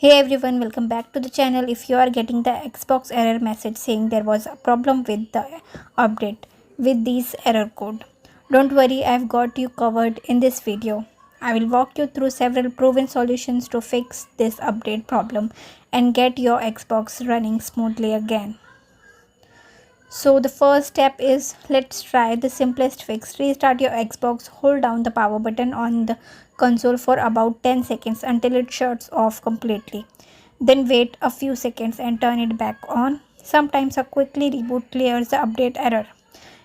Hey everyone, welcome back to the channel. If you are getting the Xbox error message saying there was a problem with the update with this error code, don't worry, I've got you covered in this video. I will walk you through several proven solutions to fix this update problem and get your Xbox running smoothly again. So the first step is, let's try the simplest fix. Restart your Xbox, hold down the power button on the console for about 10 seconds until it shuts off completely. Then wait a few seconds and turn it back on. Sometimes a quickly reboot clears the update error.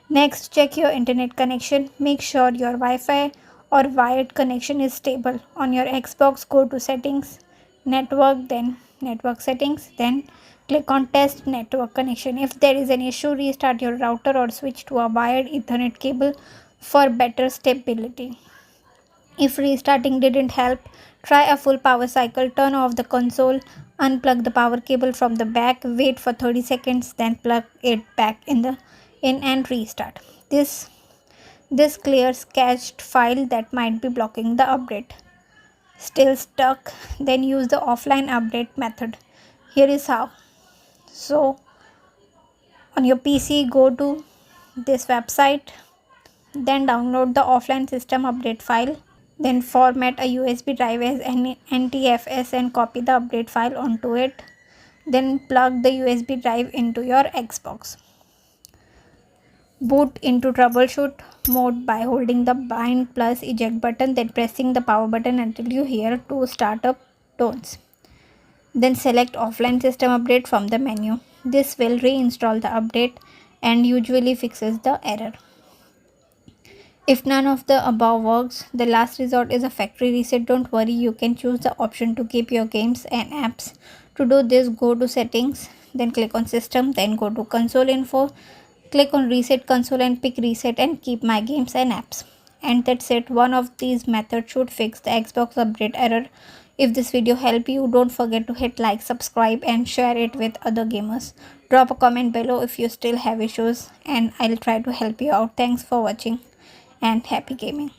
Next, check your internet connection. Make sure your Wi-Fi or wired connection is stable. On your Xbox, go to settings, network settings, then click on test network connection. If there is an issue, restart your router or switch to a wired Ethernet cable for better stability. If restarting didn't help, try a full power cycle. Turn off the console, unplug the power cable from the back, wait for 30 seconds, then plug it back in and restart. This clears cached file that might be blocking the update. Still stuck? Then use the offline update method. Here is how. So on your PC, go to this website, then download the offline system update file. Then format a USB drive as NTFS and copy the update file onto it. Then plug the USB drive into your Xbox. Boot into troubleshoot mode by holding the bind plus eject button, then pressing the power button until you hear two startup tones. Then select offline system update from the menu. This will reinstall the update and usually fixes the error. If none of the above works, the last resort is a factory reset. Don't worry, you can choose the option to keep your games and apps. To do this, go to settings, then click on system, then go to console info, click on reset console and pick reset and keep my games and apps. And that's it. One of these methods should fix the Xbox update error. If this video helped you, don't forget to hit like, subscribe and share it with other gamers. Drop a comment below if you still have issues and I'll try to help you out. Thanks for watching and happy gaming.